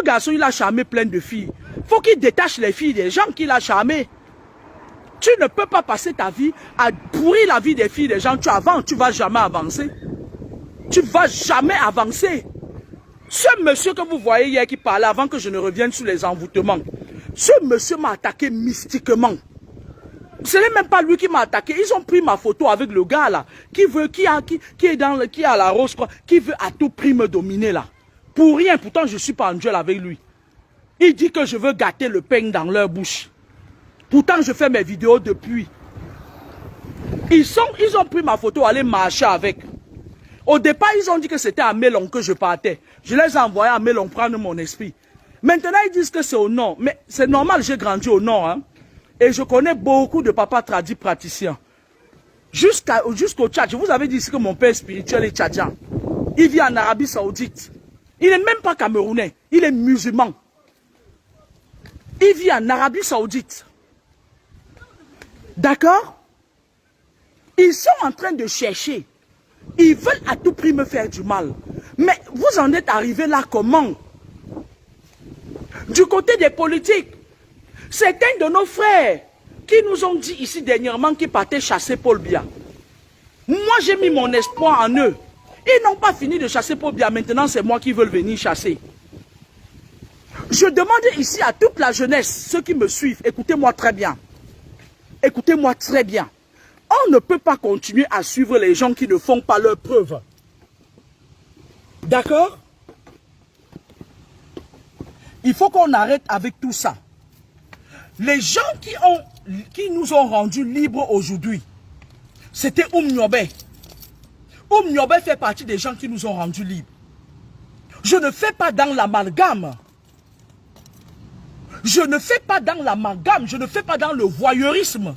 garçon, il a charmé plein de filles. Faut qu'il détache les filles des gens qu'il a charmés. Tu ne peux pas passer ta vie à pourrir la vie des filles des gens. Tu ne vas jamais avancer. Tu ne vas jamais avancer. Ce monsieur que vous voyez hier qui parlait avant que je ne revienne sur les envoûtements, ce monsieur m'a attaqué mystiquement. Ce n'est même pas lui qui m'a attaqué. Ils ont pris ma photo avec le gars là, qui est à la rose, qui veut à tout prix me dominer là. Pour rien, pourtant je suis pas en duel avec lui. Il dit que je veux gâter le pain dans leur bouche. Pourtant je fais mes vidéos depuis. Ils ont pris ma photo, aller marcher avec. Au départ, ils ont dit que c'était à Mélon que je partais. Je les ai envoyés à Mélon prendre mon esprit. Maintenant, ils disent que c'est au nord. Mais c'est normal, j'ai grandi au nord. Hein. Et je connais beaucoup de papas tradis praticiens. Jusqu'au Tchad. Je vous avais dit ici que mon père spirituel est tchadien. Il vit en Arabie Saoudite. Il n'est même pas camerounais. Il est musulman. Il vit en Arabie Saoudite. D'accord? Ils sont en train de chercher. Ils veulent à tout prix me faire du mal. Mais vous en êtes arrivé là comment? Du côté des politiques, certains de nos frères qui nous ont dit ici dernièrement qu'ils partaient chasser Paul Biya. Moi, j'ai mis mon espoir en eux. Ils n'ont pas fini de chasser Paul Biya. Maintenant, c'est moi qui veux venir chasser. Je demande ici à toute la jeunesse, ceux qui me suivent, écoutez-moi très bien. Écoutez-moi très bien. On ne peut pas continuer à suivre les gens qui ne font pas leurs preuves. D'accord? Il faut qu'on arrête avec tout ça. Les gens qui nous ont rendus libres aujourd'hui, c'était Nyobe. Nyobe fait partie des gens qui nous ont rendus libres. Je ne fais pas dans l'amalgame. Je ne fais pas dans l'amalgame. Je ne fais pas dans le voyeurisme.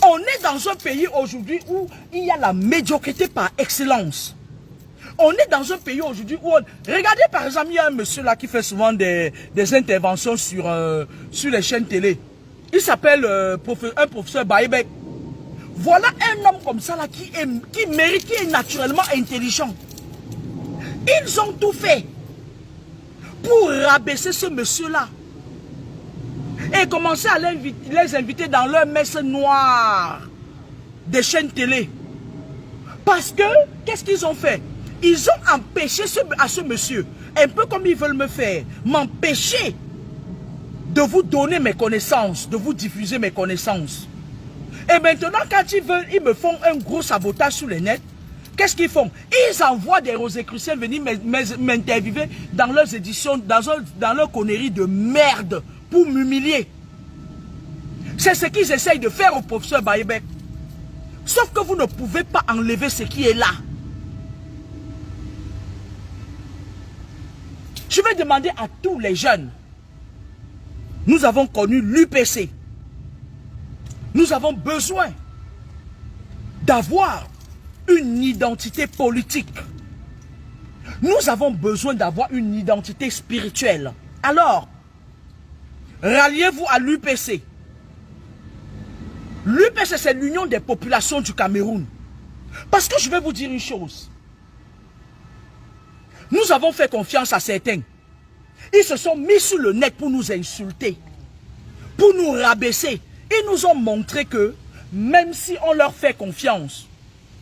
On est dans un pays aujourd'hui où il y a la médiocrité par excellence. On est dans un pays aujourd'hui où... Regardez par exemple, il y a un monsieur là qui fait souvent des interventions sur les chaînes télé. Il s'appelle un professeur Baïbek. Voilà un homme comme ça là qui mérite, qui est naturellement intelligent. Ils ont tout fait pour rabaisser ce monsieur là. Et commencer à les inviter dans leur messe noire des chaînes télé. Parce que, qu'est-ce qu'ils ont fait? Ils ont empêché à ce monsieur, un peu comme ils veulent me faire, m'empêcher de vous donner mes connaissances, de vous diffuser mes connaissances. Et maintenant, quand ils me font un gros sabotage sur les nets, qu'est-ce qu'ils font? Ils envoient des Rosicruciens venir m'interviewer dans leurs éditions, dans leur connerie de merde, pour m'humilier. C'est ce qu'ils essayent de faire au professeur Baïbek. Sauf que vous ne pouvez pas enlever ce qui est là. Je vais demander à tous les jeunes. Nous avons connu l'UPC. Nous avons besoin d'avoir une identité politique. Nous avons besoin d'avoir une identité spirituelle. Alors, ralliez-vous à l'UPC. L'UPC, c'est l'Union des populations du Cameroun. Parce que je vais vous dire une chose. Nous avons fait confiance à certains. Ils se sont mis sur le net pour nous insulter, pour nous rabaisser. Ils nous ont montré que même si on leur fait confiance,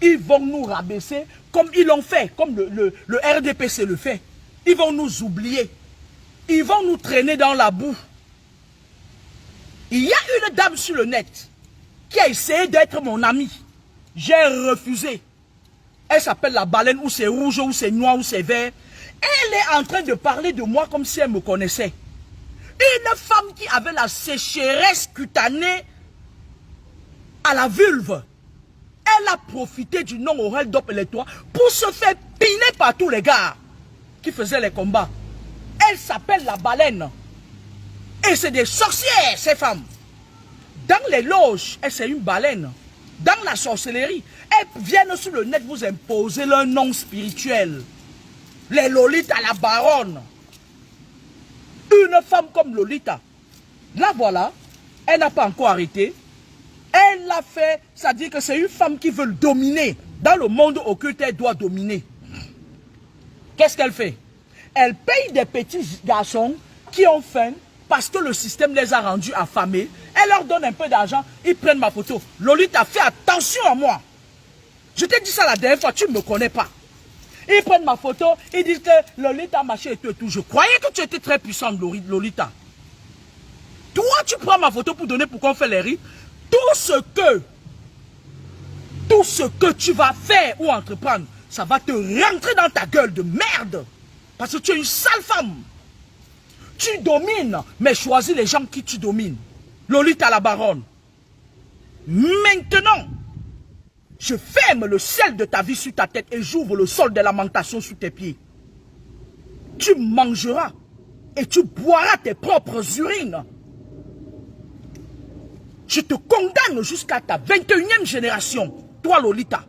ils vont nous rabaisser comme ils l'ont fait, comme le RDPC le fait. Ils vont nous oublier. Ils vont nous traîner dans la boue. Il y a une dame sur le net qui a essayé d'être mon amie. J'ai refusé. Elle s'appelle la baleine, ou c'est rouge, ou c'est noir, ou c'est vert. Elle est en train de parler de moi comme si elle me connaissait. Une femme qui avait la sécheresse cutanée à la vulve. Elle a profité du nom oral d'Op-Électoire pour se faire piner par tous les gars qui faisaient les combats. Elle s'appelle la baleine. Et c'est des sorcières, ces femmes. Dans les loges, c'est une baleine. Dans la sorcellerie, elles viennent sur le net vous imposer leur nom spirituel. Les Lolita, la baronne. Une femme comme Lolita. Là, voilà, elle n'a pas encore arrêté. Elle l'a fait, ça dit que c'est une femme qui veut dominer. Dans le monde occulte, elle doit dominer. Qu'est-ce qu'elle fait? Elle paye des petits garçons qui ont faim parce que le système les a rendus affamés. Elle leur donne un peu d'argent, ils prennent ma photo. Lolita, fais attention à moi. Je t'ai dit ça la dernière fois, tu ne me connais pas. Ils prennent ma photo, ils disent que Lolita machin et tout. Je croyais que tu étais très puissante, Lolita. Toi, tu prends ma photo pour donner pour qu'on fait les riz. Tout ce que tu vas faire ou entreprendre, ça va te rentrer dans ta gueule de merde. Parce que tu es une sale femme. Tu domines, mais choisis les gens qui tu domines. Lolita la baronne. Maintenant, je ferme le ciel de ta vie sur ta tête et j'ouvre le sol de lamentation sous tes pieds. Tu mangeras et tu boiras tes propres urines. Je te condamne jusqu'à ta 21e génération, toi Lolita.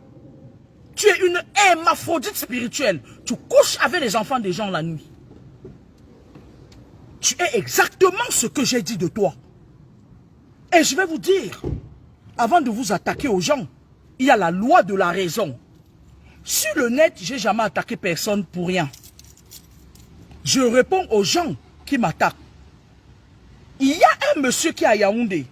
Tu es une hermaphrodite spirituelle. Tu couches avec les enfants des gens la nuit. Tu es exactement ce que j'ai dit de toi. Et je vais vous dire, avant de vous attaquer aux gens, il y a la loi de la raison. Sur le net, je n'ai jamais attaqué personne pour rien. Je réponds aux gens qui m'attaquent. Il y a un monsieur qui est à Yaoundé.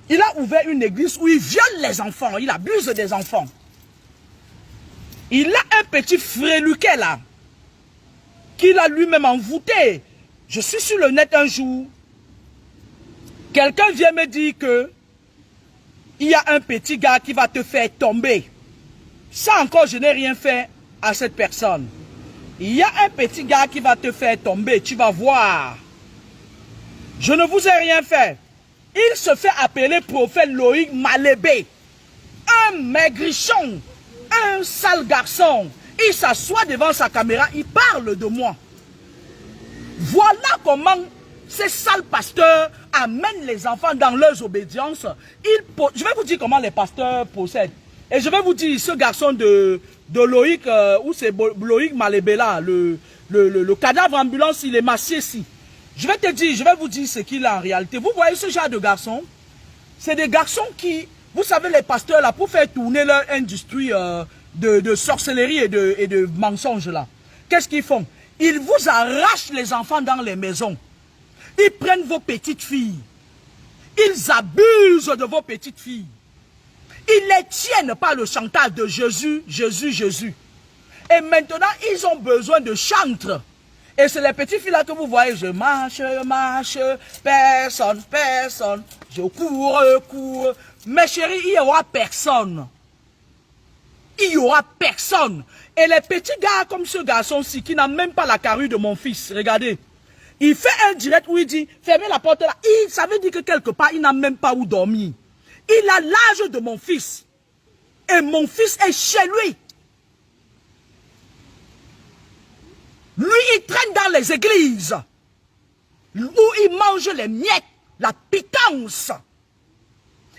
Il a ouvert une église où il viole les enfants, il abuse des enfants. Il a un petit fréluquet là, qu'il a lui-même envoûté. Je suis sur le net un jour. Quelqu'un vient me dire que il y a un petit gars qui va te faire tomber. Ça encore, je n'ai rien fait à cette personne. Il y a un petit gars qui va te faire tomber, tu vas voir. Je ne vous ai rien fait. Il se fait appeler prophète Loïc Malébé. Un maigrichon, un sale garçon. Il s'assoit devant sa caméra, il parle de moi. Voilà comment ces sales pasteurs amènent les enfants dans leurs obédiences. Je vais vous dire comment les pasteurs procèdent. Et je vais vous dire, ce garçon de Loïc, où c'est Loïc Malébé là, le cadavre ambulance, il est massé ici. Je vais vous dire ce qu'il a en réalité. Vous voyez ce genre de garçons? C'est des garçons qui, vous savez les pasteurs là, pour faire tourner leur industrie de sorcellerie et de mensonges là. Qu'est-ce qu'ils font? Ils vous arrachent les enfants dans les maisons. Ils prennent vos petites filles. Ils abusent de vos petites filles. Ils les tiennent par le chantage de Jésus, Jésus, Jésus. Et maintenant, ils ont besoin de chantres. Et c'est les petites filles là que vous voyez, je marche, personne, personne. Je cours. Mes chéris, il n'y aura personne. Il n'y aura personne. Et les petits gars comme ce garçon-ci, qui n'a même pas la carrure de mon fils, regardez. Il fait un direct où il dit, fermez la porte là. Ça veut dire que quelque part, il n'a même pas où dormir. Il a l'âge de mon fils. Et mon fils est chez lui. Lui, il traîne dans les églises. Où il mange les miettes, la pitance.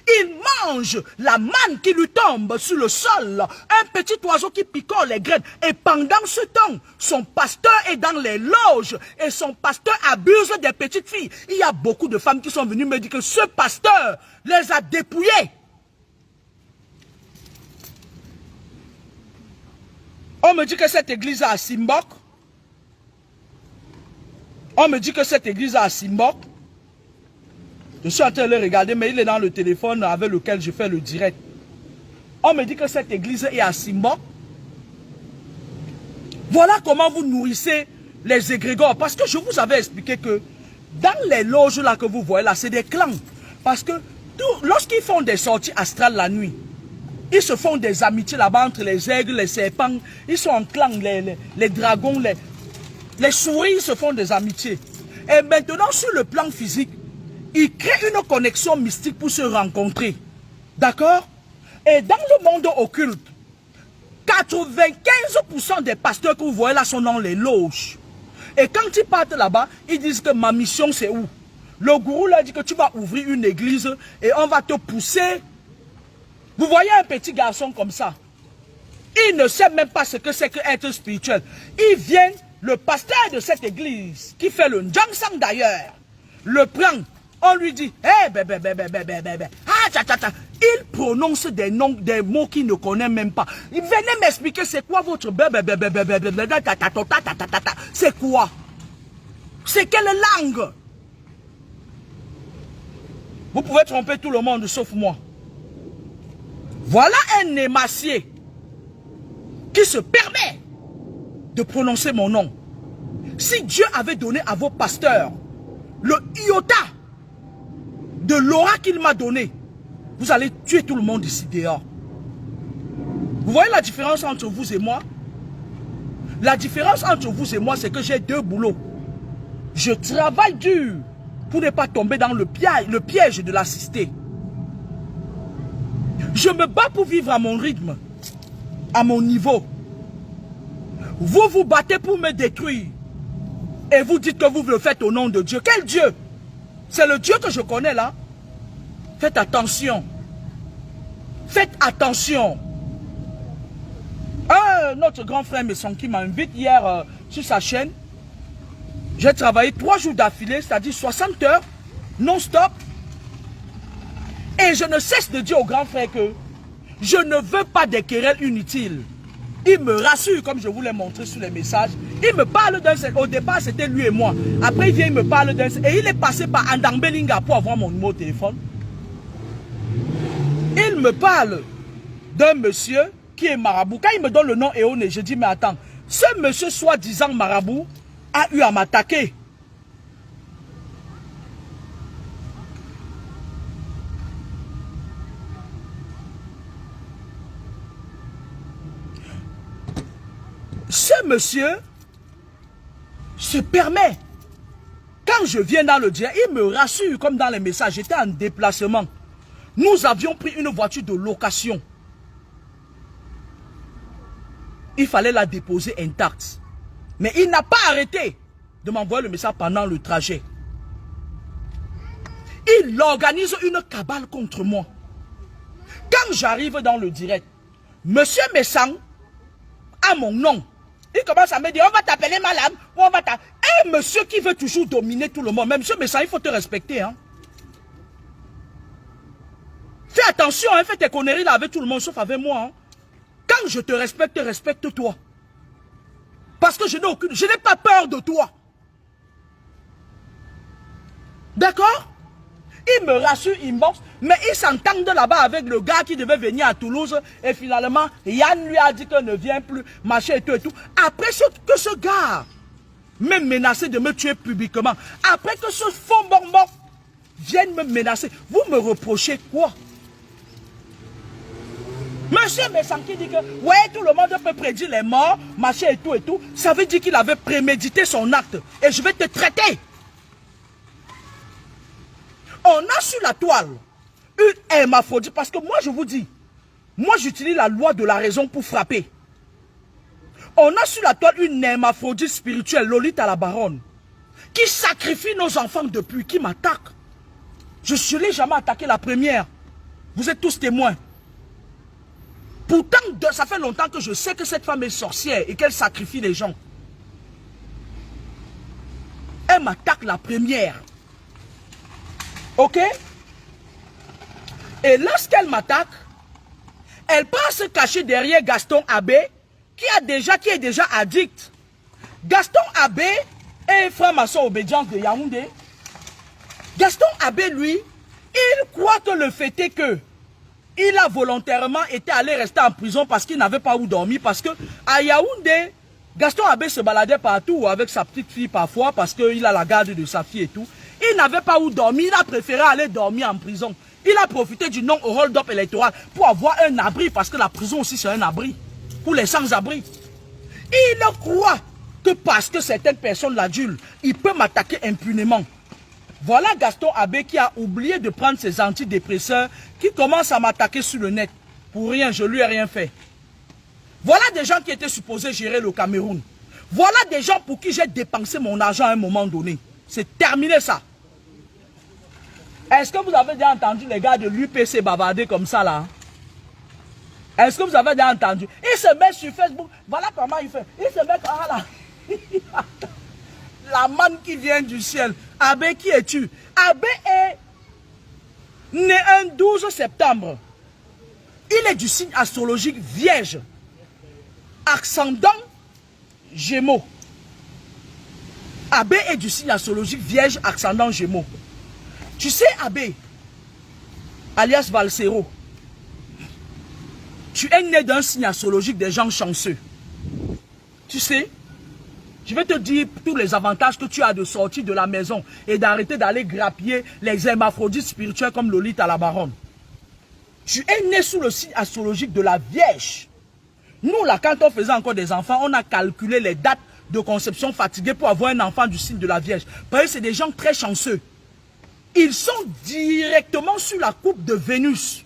Il mange la manne qui lui tombe sur le sol. Un petit oiseau qui picore les graines. Et pendant ce temps, son pasteur est dans les loges. Et son pasteur abuse des petites filles. Il y a beaucoup de femmes qui sont venues me dire que ce pasteur les a dépouillées. On me dit que cette église est à Simbok. On me dit que cette église est à Simbok. Je suis en train de le regarder, mais il est dans le téléphone avec lequel je fais le direct. On me dit que cette église est à Simbok. Voilà comment vous nourrissez les égrégores. Parce que je vous avais expliqué que dans les loges là que vous voyez là, c'est des clans. Parce que lorsqu'ils font des sorties astrales la nuit, ils se font des amitiés là-bas entre les aigles, les serpents. Ils sont en clan, les dragons, les souris se font des amitiés. Et maintenant, sur le plan physique, ils créent une connexion mystique pour se rencontrer. D'accord? Et dans le monde occulte, 95% des pasteurs que vous voyez là sont dans les loges. Et quand ils partent là-bas, ils disent que ma mission c'est où? Le gourou leur dit que tu vas ouvrir une église et on va te pousser. Vous voyez un petit garçon comme ça. Il ne sait même pas ce que c'est qu'être spirituel. Il vient, le pasteur de cette église, qui fait le Njangsang d'ailleurs, le prend. On lui dit, hé, bébé, ah, Il prononce des noms, des mots qu'il ne connaît même pas. Venez m'expliquer c'est quoi votre... C'est quoi? C'est quelle langue? Vous pouvez tromper tout le monde sauf moi. Voilà un émacié qui se permet de prononcer mon nom. Si Dieu avait donné à vos pasteurs le iota de l'aura qu'il m'a donné, vous allez tuer tout le monde ici dehors. Vous voyez la différence entre vous et moi? La différence entre vous et moi, c'est que j'ai deux boulots. Je travaille dur pour ne pas tomber dans le piège de la cité. Je me bats pour vivre à mon rythme, à mon niveau. Vous vous battez pour me détruire. Et vous dites que vous le faites au nom de Dieu. Quel Dieu? C'est le Dieu que je connais là. Faites attention. Faites attention. Notre grand frère Messon qui m'invite hier sur sa chaîne. J'ai travaillé 3 jours d'affilée, c'est-à-dire 60 heures, non-stop. Et je ne cesse de dire au grand frère que je ne veux pas des querelles inutiles. Il me rassure, comme je vous l'ai montré sur les messages. Il me parle d'un seul. Au départ, c'était lui et moi. Après, il vient, il me parle d'un seul. Et il est passé par Andambelinga pour avoir mon numéro de téléphone. Il me parle d'un monsieur qui est marabout. Quand il me donne le nom Eone, je dis, mais attends, ce monsieur soi-disant marabout a eu à m'attaquer. Ce monsieur se permet, quand je viens dans le direct, il me rassure comme dans les messages, j'étais en déplacement. Nous avions pris une voiture de location. Il fallait la déposer intacte. Mais il n'a pas arrêté de m'envoyer le message pendant le trajet. Il organise une cabale contre moi. Quand j'arrive dans le direct, Monsieur Messang a mon nom. Il commence à me dire, on va t'appeler madame, ou on va t'appeler... Un monsieur qui veut toujours dominer tout le monde. Mais monsieur Messang, il faut te respecter. Hein. Fais attention, hein, fais tes conneries là avec tout le monde, sauf avec moi. Hein. Quand je te respecte, respecte-toi. Parce que je n'ai pas peur de toi. D'accord? Il me rassure, il boxe, mais il s'entend de là-bas avec le gars qui devait venir à Toulouse. Et finalement, Yann lui a dit qu'il ne vient plus, machin et tout et tout. Après que ce gars m'ait menacé de me tuer publiquement, après que ce faux bonbon vienne me menacer, vous me reprochez quoi? Monsieur Messan qui dit que, ouais, tout le monde peut prédire les morts, machin et tout, ça veut dire qu'il avait prémédité son acte. Et je vais te traiter. On a sur la toile une hermaphrodite, parce que moi je vous dis, moi j'utilise la loi de la raison pour frapper. On a sur la toile une hermaphrodite spirituelle, Lolita la baronne, qui sacrifie nos enfants depuis, qui m'attaque. Je ne l'ai jamais attaqué la première. Vous êtes tous témoins. Pourtant, ça fait longtemps que je sais que cette femme est sorcière et qu'elle sacrifie les gens. Elle m'attaque la première. Ok? Et lorsqu'elle m'attaque, elle part se cacher derrière Gaston Abbé, qui est déjà addict. Gaston Abbé est franc-maçon obédience de Yaoundé. Gaston Abbé, lui, il croit que le fait est que il a volontairement été allé rester en prison parce qu'il n'avait pas où dormir. Parce que à Yaoundé, Gaston Abbé se baladait partout avec sa petite fille parfois parce qu'il a la garde de sa fille et tout. Il n'avait pas où dormir, il a préféré aller dormir en prison. Il a profité du non au hold-up électoral pour avoir un abri parce que la prison aussi c'est un abri pour les sans-abri. Il croit que parce que certaines personnes l'adulent, il peut m'attaquer impunément. Voilà Gaston Abbé qui a oublié de prendre ses antidépresseurs, qui commence à m'attaquer sur le net. Pour rien, je lui ai rien fait. Voilà des gens qui étaient supposés gérer le Cameroun. Voilà des gens pour qui j'ai dépensé mon argent à un moment donné. C'est terminé ça. Est-ce que vous avez déjà entendu les gars de l'UPC bavarder comme ça là? Est-ce que vous avez déjà entendu? Il se met sur Facebook. Voilà comment il fait. Il se met comme là. La manne qui vient du ciel. Abbé, qui es-tu? Abbé est né un 12 septembre Il est du signe astrologique Vierge. Ascendant Gémeaux. Abbé est du signe astrologique Vierge, ascendant Gémeaux. Tu sais, Abbé, alias Valsero, tu es né d'un signe astrologique des gens chanceux. Tu sais, je vais te dire tous les avantages que tu as de sortir de la maison et d'arrêter d'aller grappiller les hermaphrodites spirituels comme Lolita la baronne. Tu es né sous le signe astrologique de la Vierge. Nous, là, quand on faisait encore des enfants, on a calculé les dates de conception fatiguées pour avoir un enfant du signe de la Vierge. Parce que c'est des gens très chanceux. Ils sont directement sur la coupe de Vénus.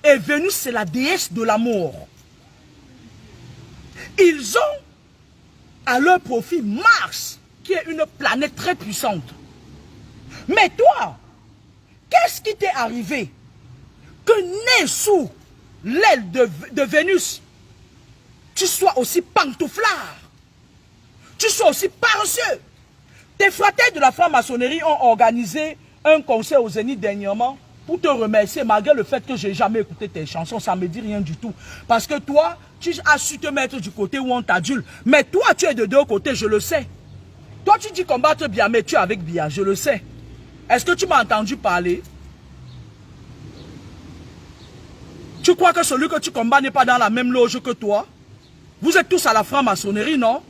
Et Vénus, c'est la déesse de l'amour. Ils ont à leur profit Mars, qui est une planète très puissante. Mais toi, qu'est-ce qui t'est arrivé? Que né sous l'aile de Vénus, tu sois aussi pantouflard, tu sois aussi paresseux. Tes fraternes de la franc-maçonnerie ont organisé un concert au Zénith dernièrement pour te remercier, malgré le fait que je n'ai jamais écouté tes chansons, ça ne me dit rien du tout. Parce que toi, tu as su te mettre du côté où on t'adule. Mais toi, tu es de deux côtés, je le sais. Toi, tu dis combattre Bia, mais tu es avec Bia, je le sais. Est-ce que tu m'as entendu parler? Tu crois que celui que tu combats n'est pas dans la même loge que toi? Vous êtes tous à la franc-maçonnerie, non?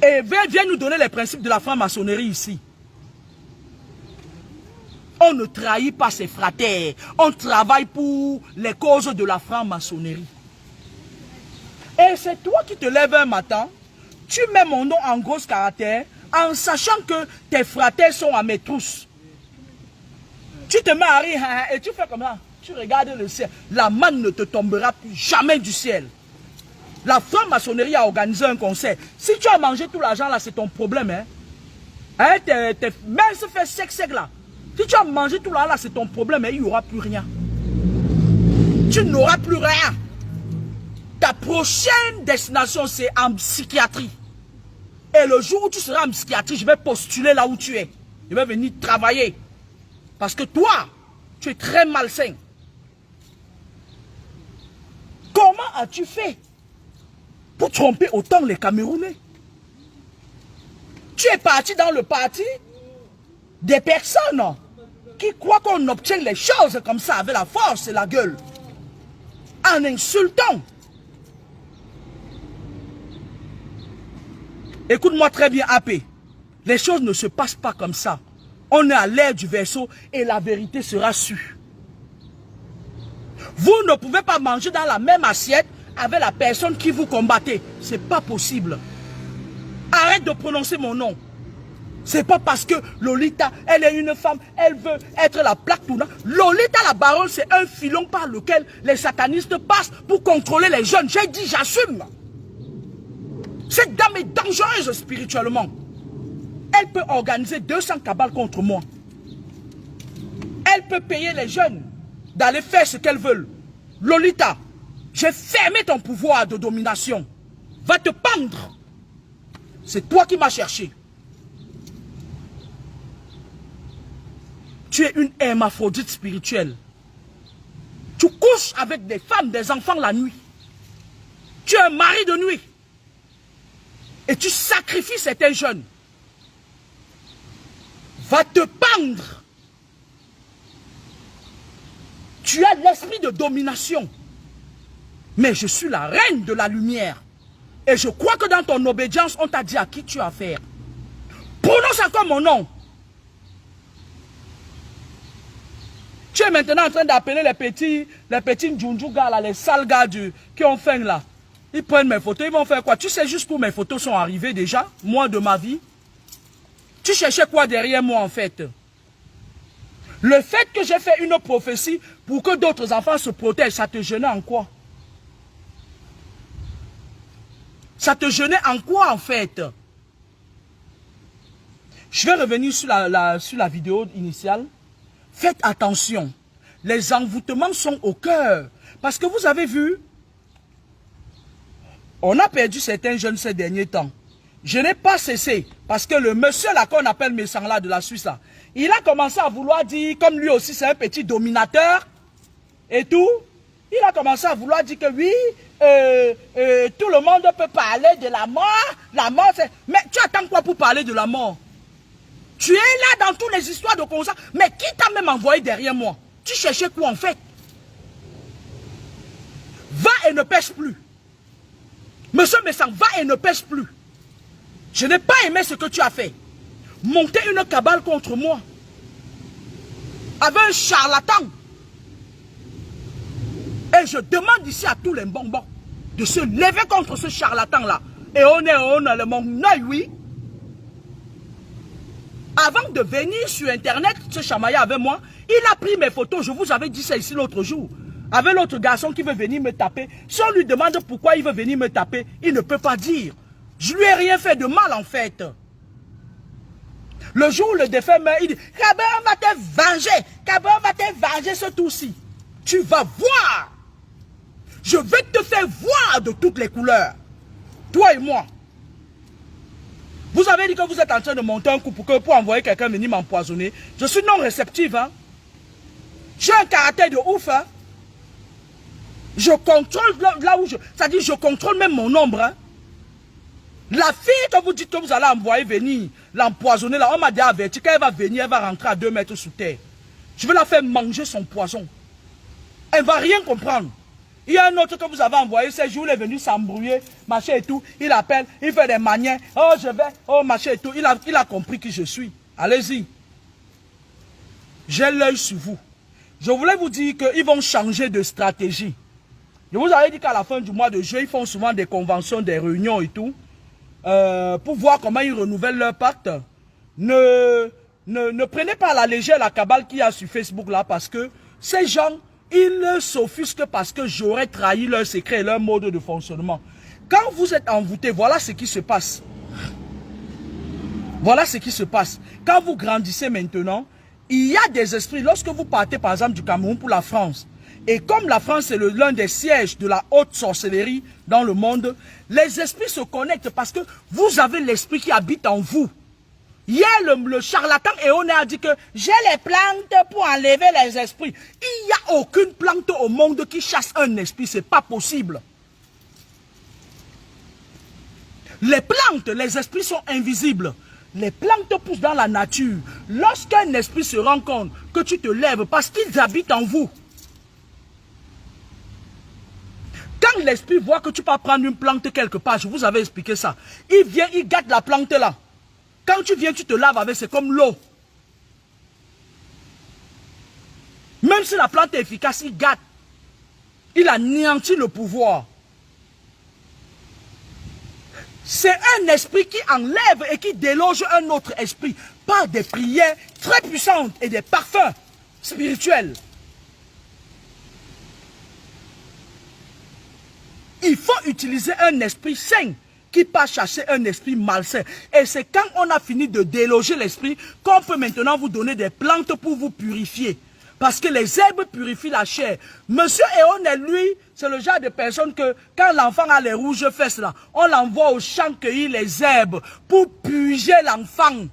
Et viens nous donner les principes de la franc-maçonnerie ici. On ne trahit pas ses frères. On travaille pour les causes de la franc-maçonnerie. Et c'est toi qui te lèves un matin, tu mets mon nom en gros caractère, en sachant que tes frères sont à mes trousses. Tu te mets à rire et tu fais comme ça. Tu regardes le ciel. La manne ne te tombera plus jamais du ciel. La franc-maçonnerie a organisé un concert. Si tu as mangé tout l'argent là, c'est ton problème. Tes mains se fait sec là. Si tu as mangé tout l'argent là, c'est ton problème. Il n'y aura plus rien. Tu n'auras plus rien. Ta prochaine destination, c'est en psychiatrie. Et le jour où tu seras en psychiatrie, je vais postuler là où tu es. Je vais venir travailler. Parce que toi, tu es très malsain. Comment as-tu fait pour tromper autant les Camerounais? Tu es parti dans le parti des personnes qui croient qu'on obtient les choses comme ça avec la force et la gueule. En insultant. Écoute-moi très bien, AP. Les choses ne se passent pas comme ça. On est à l'ère du Verseau et la vérité sera sûre. Vous ne pouvez pas manger dans la même assiette avec la personne qui vous combattez. C'est pas possible. Arrête de prononcer mon nom. C'est pas parce que Lolita, elle est une femme, elle veut être la plaque tournante. Lolita la baronne, c'est un filon par lequel les satanistes passent pour contrôler les jeunes. J'ai dit, j'assume. Cette dame est dangereuse spirituellement. Elle peut organiser 200 cabales contre moi. Elle peut payer les jeunes d'aller faire ce qu'elles veulent. Lolita, j'ai fermé ton pouvoir de domination. Va te pendre. C'est toi qui m'as cherché. Tu es une hermaphrodite spirituelle. Tu couches avec des femmes, des enfants la nuit. Tu es un mari de nuit. Et tu sacrifies certains jeunes. Va te pendre. Tu as l'esprit de domination. Mais je suis la reine de la lumière. Et je crois que dans ton obédience, on t'a dit à qui tu as affaire. Prononce encore mon nom. Tu es maintenant en train d'appeler les petits Ndjoundjouga, là, les sales gars qui ont faim là. Ils prennent mes photos, ils vont faire quoi? Tu sais juste où mes photos sont arrivées déjà, moi de ma vie. Tu cherchais quoi derrière moi en fait? Le fait que j'ai fait une prophétie pour que d'autres enfants se protègent, ça te gênait en quoi? Ça te gênait en quoi en fait? Je vais revenir sur la vidéo initiale. Faites attention. Les envoûtements sont au cœur. Parce que vous avez vu, on a perdu certains jeunes ces derniers temps. Je n'ai pas cessé. Parce que le monsieur là qu'on appelle Messangla de la Suisse, là, il a commencé à vouloir dire, comme lui aussi c'est un petit dominateur, et tout. Il a commencé à vouloir dire que oui, tout le monde peut parler de la mort. La mort, c'est... Mais tu attends quoi pour parler de la mort? Tu es là dans toutes les histoires de comme ça. Mais qui t'a même envoyé derrière moi? Tu cherchais quoi en fait? Va et ne pêche plus. Monsieur Messang, va et ne pêche plus. Je n'ai pas aimé ce que tu as fait. Monter une cabale contre moi. Avec un charlatan. Et je demande ici à tous les bonbons de se lever contre ce charlatan-là. Et on est mon œil, oui. Avant de venir sur Internet, se chamailler avec moi, il a pris mes photos. Je vous avais dit ça ici l'autre jour. Avec l'autre garçon qui veut venir me taper. Si on lui demande pourquoi il veut venir me taper, il ne peut pas dire. Je lui ai rien fait de mal en fait. Le jour où le défunt meurt, il dit, Kabé, on va te venger. Kabé, on va te venger ce tour-ci. Tu vas voir. Je vais te faire voir de toutes les couleurs. Toi et moi. Vous avez dit que vous êtes en train de monter un coup pour envoyer quelqu'un venir m'empoisonner. Je suis non réceptive. Hein? J'ai un caractère de ouf. Hein? Je contrôle là où je... C'est-à-dire je contrôle même mon ombre. Hein? La fille que vous dites que vous allez envoyer venir l'empoisonner, là, on m'a déjà averti qu'elle va venir, elle va rentrer à 2 mètres sous terre. Je vais la faire manger son poison. Elle ne va rien comprendre. Il y a un autre que vous avez envoyé, ce jour, il est venu s'embrouiller, machin et tout. Il appelle, il fait des manières. Oh, je vais, oh, machin et tout. Il a compris qui je suis. Allez-y. J'ai l'œil sur vous. Je voulais vous dire qu'ils vont changer de stratégie. Je vous avais dit qu'à la fin du mois de juillet, ils font souvent des conventions, des réunions et tout. Pour voir comment ils renouvellent leur pacte. Ne prenez pas à la légère la cabale qu'il y a sur Facebook là, parce que ces gens, ils s'offusquent parce que j'aurais trahi leur secret et leur mode de fonctionnement. Quand vous êtes envoûté, voilà ce qui se passe. Voilà ce qui se passe. Quand vous grandissez maintenant, il y a des esprits. Lorsque vous partez par exemple du Cameroun pour la France, et comme la France est l'un des sièges de la haute sorcellerie dans le monde, les esprits se connectent parce que vous avez l'esprit qui habite en vous. Hier, le charlatan Éoné a dit que j'ai les plantes pour enlever les esprits. Il n'y a aucune plante au monde qui chasse un esprit, ce n'est pas possible. Les plantes, les esprits sont invisibles. Les plantes poussent dans la nature. Lorsqu'un esprit se rend compte que tu te lèves parce qu'ils habitent en vous, quand l'esprit voit que tu peux prendre une plante quelque part, je vous avais expliqué ça, il vient, il gâte la plante là. Quand tu viens, tu te laves avec, c'est comme l'eau. Même si la plante est efficace, il gâte. Il anéantit le pouvoir. C'est un esprit qui enlève et qui déloge un autre esprit par des prières très puissantes et des parfums spirituels. Il faut utiliser un esprit sain qui passe chasser un esprit malsain. Et c'est quand on a fini de déloger l'esprit qu'on peut maintenant vous donner des plantes pour vous purifier. Parce que les herbes purifient la chair. Monsieur Éoné, lui, c'est le genre de personne que quand l'enfant a les rouges fesses là, on l'envoie au champ cueillir les herbes pour purger l'enfant.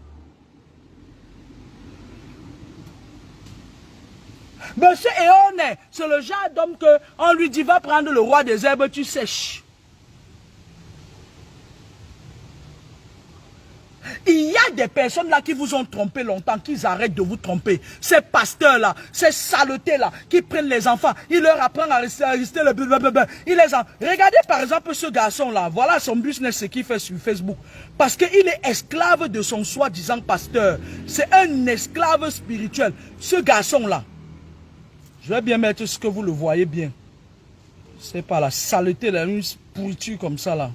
Monsieur Éoné, c'est le genre d'homme qu'on lui dit va prendre le roi des herbes, tu sèches. Il y a des personnes là qui vous ont trompé longtemps, qu'ils arrêtent de vous tromper. Ces pasteurs là, ces saletés là, qui prennent les enfants, ils leur apprennent à rester le blablabla. Regardez par exemple ce garçon là, voilà son business, ce qu'il fait sur Facebook. Parce qu'il est esclave de son soi-disant pasteur. C'est un esclave spirituel. Ce garçon là, je vais bien mettre ce que vous le voyez bien. C'est pas la saleté là, une pourriture comme ça là.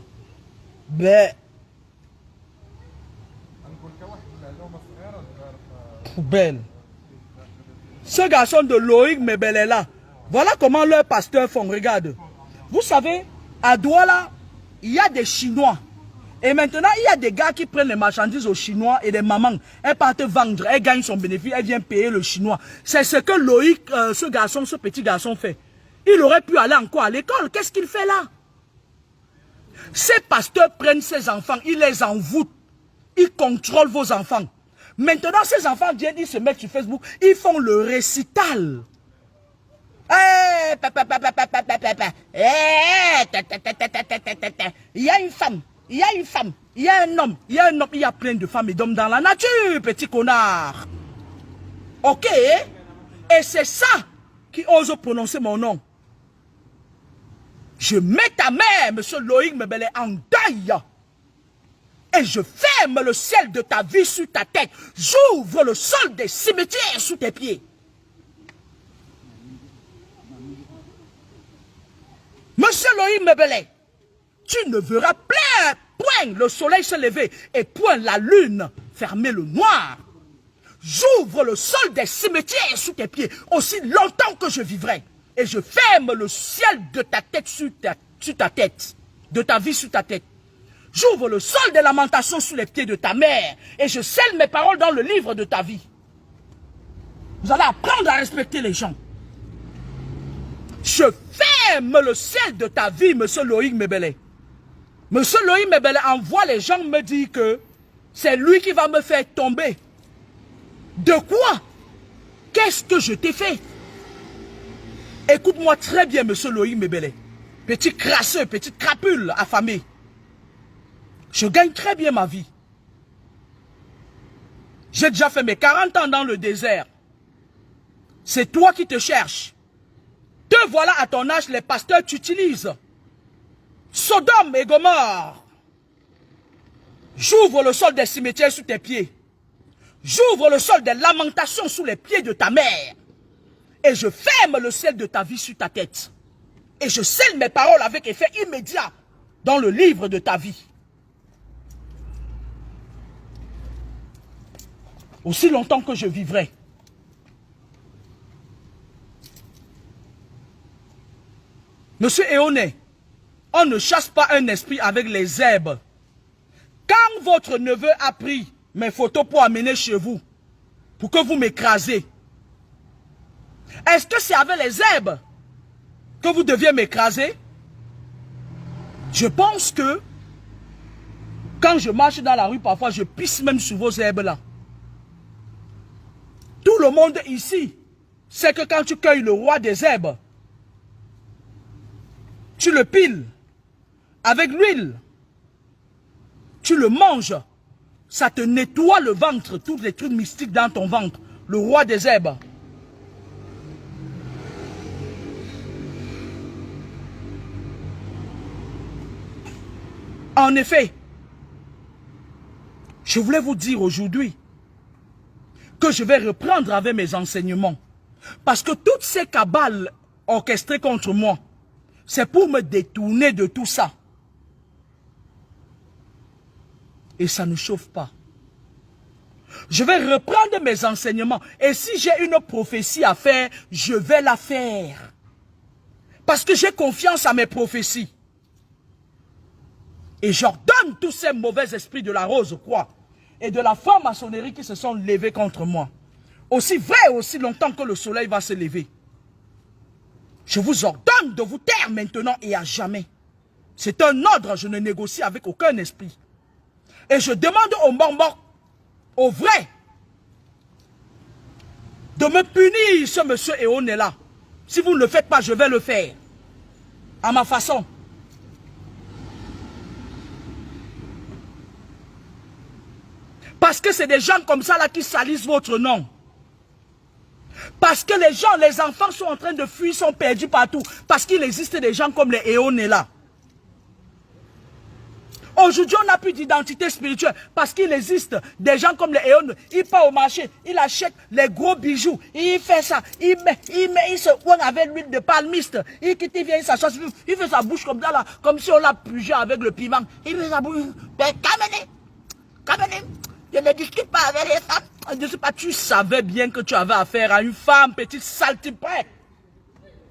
Ben. Poubelle. Ce garçon de Loïc Mebelela, voilà comment leurs pasteurs font, regarde. Vous savez, à Douala, il y a des Chinois. Et maintenant, il y a des gars qui prennent les marchandises aux Chinois et des mamans. Elles partent vendre, elles gagnent son bénéfice, elles viennent payer le Chinois. C'est ce que Loïc, ce garçon, ce petit garçon fait. Il aurait pu aller encore à l'école. Qu'est-ce qu'il fait là? Ces pasteurs prennent ces enfants, ils les envoûtent. Ils contrôlent vos enfants. Maintenant, ces enfants viennent, ils se mettent sur Facebook, ils font le récital. Hey, Il y a une femme, il y a une femme, il y a un homme, il y a un homme, il y a plein de femmes et d'hommes dans la nature, petit connard. Ok? Et c'est ça qui ose prononcer mon nom. Je mets ta mère, monsieur Loïc Mebele, en deuil. Et je ferme le ciel de ta vie sur ta tête. J'ouvre le sol des cimetières sous tes pieds. Monsieur Loïc Mebele, tu ne verras point le soleil se lever et point la lune fermer le noir. J'ouvre le sol des cimetières sous tes pieds aussi longtemps que je vivrai. Et je ferme le ciel de ta tête sur ta tête. De ta vie sur ta tête. J'ouvre le sol des lamentations sous les pieds de ta mère. Et je scelle mes paroles dans le livre de ta vie. Vous allez apprendre à respecter les gens. Je ferme le ciel de ta vie, monsieur Loïc Mebele. Monsieur Loïc Mebele envoie les gens me dire que c'est lui qui va me faire tomber. De quoi? Qu'est-ce que je t'ai fait? Écoute-moi très bien, monsieur Loïc Mebele. Petit crasseux, petite crapule affamée. Je gagne très bien ma vie. J'ai déjà fait mes 40 ans dans le désert. C'est toi qui te cherches. Te voilà à ton âge, les pasteurs t'utilisent. Sodome et Gomorrhe. J'ouvre le sol des cimetières sous tes pieds. J'ouvre le sol des lamentations sous les pieds de ta mère. Et je ferme le ciel de ta vie sur ta tête. Et je scelle mes paroles avec effet immédiat dans le livre de ta vie. Aussi longtemps que je vivrai. Monsieur Eoné, on ne chasse pas un esprit avec les herbes. Quand votre neveu a pris mes photos pour amener chez vous, pour que vous m'écrasez, est-ce que c'est avec les herbes que vous deviez m'écraser? Je pense que quand je marche dans la rue, parfois je pisse même sur vos herbes là. Tout le monde ici sait que quand tu cueilles le roi des herbes, tu le piles avec l'huile, tu le manges, ça te nettoie le ventre, tous les trucs mystiques dans ton ventre, le roi des herbes. En effet, je voulais vous dire aujourd'hui que je vais reprendre avec mes enseignements. Parce que toutes ces cabales orchestrées contre moi, c'est pour me détourner de tout ça. Et ça ne chauffe pas. Je vais reprendre mes enseignements. Et si j'ai une prophétie à faire, je vais la faire. Parce que j'ai confiance à mes prophéties. Et j'ordonne tous ces mauvais esprits de la rose-croix et de la franc-maçonnerie qui se sont levés contre moi. Aussi vrai, aussi longtemps que le soleil va se lever. Je vous ordonne de vous taire maintenant et à jamais. C'est un ordre, je ne négocie avec aucun esprit. Et je demande aux morts, aux vrais, de me punir, ce monsieur Eoné là. Si vous ne le faites pas, je vais le faire. À ma façon. Parce que c'est des gens comme ça là qui salissent votre nom. Parce que les gens, les enfants sont en train de fuir, sont perdus partout. Parce qu'il existe des gens comme les Eoné là. Aujourd'hui, on n'a plus d'identité spirituelle parce qu'il existe des gens comme les Eoné. Il part au marché, il achète les gros bijoux, il fait ça, il se oigne avec l'huile de palmiste. Il quitte, il vient, il s'assoit, il fait sa bouche comme ça là, comme si on l'a pugé avec le piment. Il fait sa bouche. Kamene, je ne discute pas avec les femmes. Je ne sais pas, tu savais bien que tu avais affaire à une femme, petite saltiprès.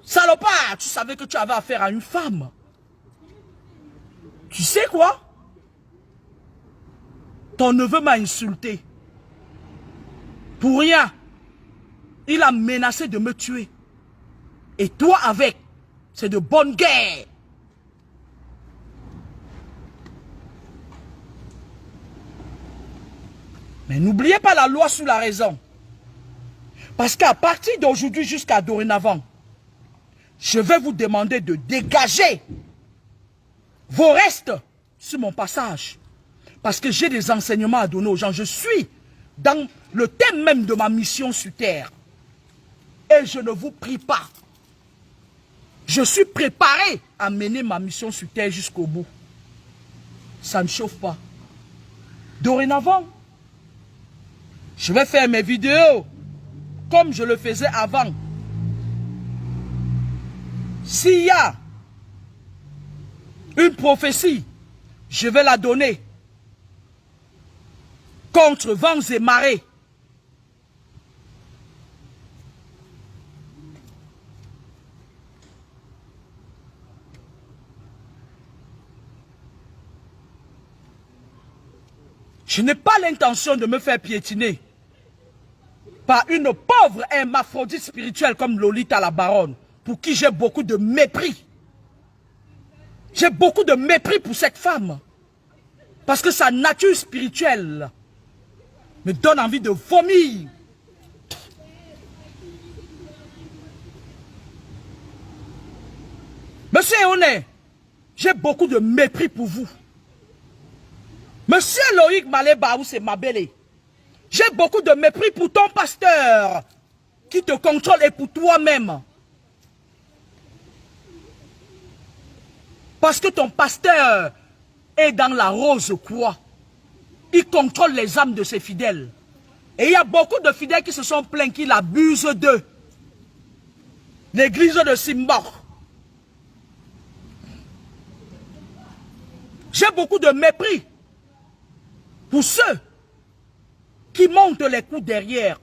Salopard, tu savais que tu avais affaire à une femme. Tu sais quoi? Ton neveu m'a insulté. Pour rien. Il a menacé de me tuer. Et toi avec. C'est de bonne guerre. Mais n'oubliez pas la loi sur la raison. Parce qu'à partir d'aujourd'hui jusqu'à dorénavant, je vais vous demander de dégager vos restes sur mon passage. Parce que j'ai des enseignements à donner aux gens. Je suis dans le thème même de ma mission sur terre. Et je ne vous prie pas. Je suis préparé à mener ma mission sur terre jusqu'au bout. Ça ne chauffe pas. Dorénavant, je vais faire mes vidéos comme je le faisais avant. S'il y a une prophétie, je vais la donner contre vents et marées. Je n'ai pas l'intention de me faire piétiner par une pauvre hermaphrodite spirituelle comme Lolita la baronne, pour qui j'ai beaucoup de mépris. J'ai beaucoup de mépris pour cette femme. Parce que sa nature spirituelle me donne envie de vomir. Monsieur Eoné, j'ai beaucoup de mépris pour vous. Monsieur Loïc Malé-Baou, c'est ma belle. J'ai beaucoup de mépris pour ton pasteur qui te contrôle et pour toi-même. Parce que ton pasteur est dans la rose croix. Il contrôle les âmes de ses fidèles. Et il y a beaucoup de fidèles qui se sont plaints qu'il abuse d'eux. L'église de Simbor. J'ai beaucoup de mépris pour ceux qui montent les coups derrière,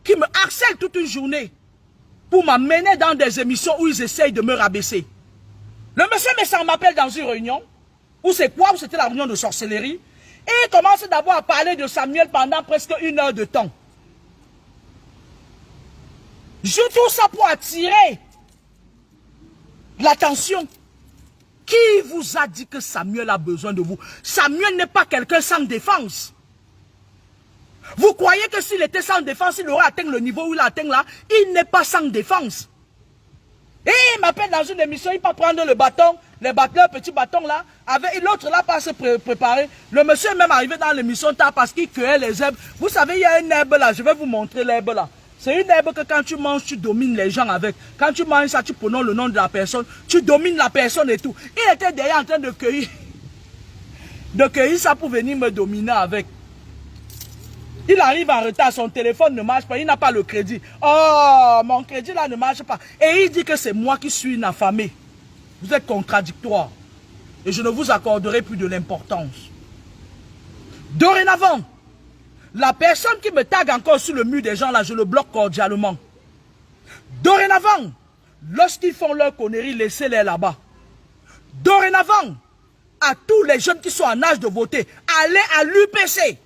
qui me harcèlent toute une journée pour m'amener dans des émissions où ils essayent de me rabaisser. Le monsieur Messan m'appelle dans une réunion, où c'est quoi, où c'était la réunion de sorcellerie, et il commence d'abord à parler de Samuel pendant presque 1 heure de temps. Je tout ça pour attirer l'attention. Qui vous a dit que Samuel a besoin de vous? Samuel n'est pas quelqu'un sans défense. Vous croyez que s'il était sans défense, il aurait atteint le niveau où il a atteint là? Il n'est pas sans défense. Et il m'appelle dans une émission, il va prendre le bâton, le petit bâton là, avec l'autre là pas se préparer. Le monsieur est même arrivé dans l'émission tard parce qu'il cueillait les herbes. Vous savez, il y a une herbe là, je vais vous montrer l'herbe là. C'est une herbe que quand tu manges, tu domines les gens avec. Quand tu manges ça, tu prononces le nom de la personne, tu domines la personne et tout. Il était derrière en train de cueillir ça pour venir me dominer avec. Il arrive en retard, son téléphone ne marche pas, il n'a pas le crédit. Oh, mon crédit là ne marche pas. Et il dit que c'est moi qui suis une affamée. Vous êtes contradictoire. Et je ne vous accorderai plus de l'importance. Dorénavant, la personne qui me tague encore sur le mur des gens là, je le bloque cordialement. Dorénavant, lorsqu'ils font leur connerie, laissez-les là-bas. Dorénavant, à tous les jeunes qui sont en âge de voter, allez à l'UPC.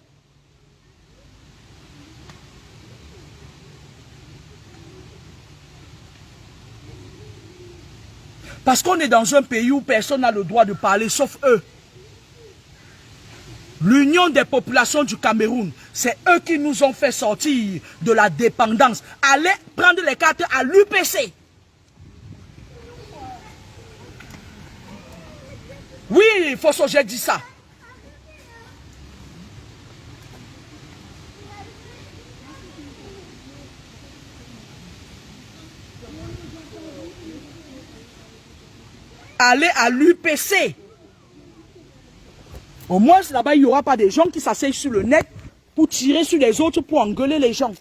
Parce qu'on est dans un pays où personne n'a le droit de parler, sauf eux. L'Union des populations du Cameroun, c'est eux qui nous ont fait sortir de la dépendance. Allez prendre les cartes à l'UPC. Oui, Fosso, j'ai dit ça. Allez à l'UPC. Au moins, là-bas, il n'y aura pas des gens qui s'asseyent sur le net pour tirer sur les autres, pour engueuler les gens.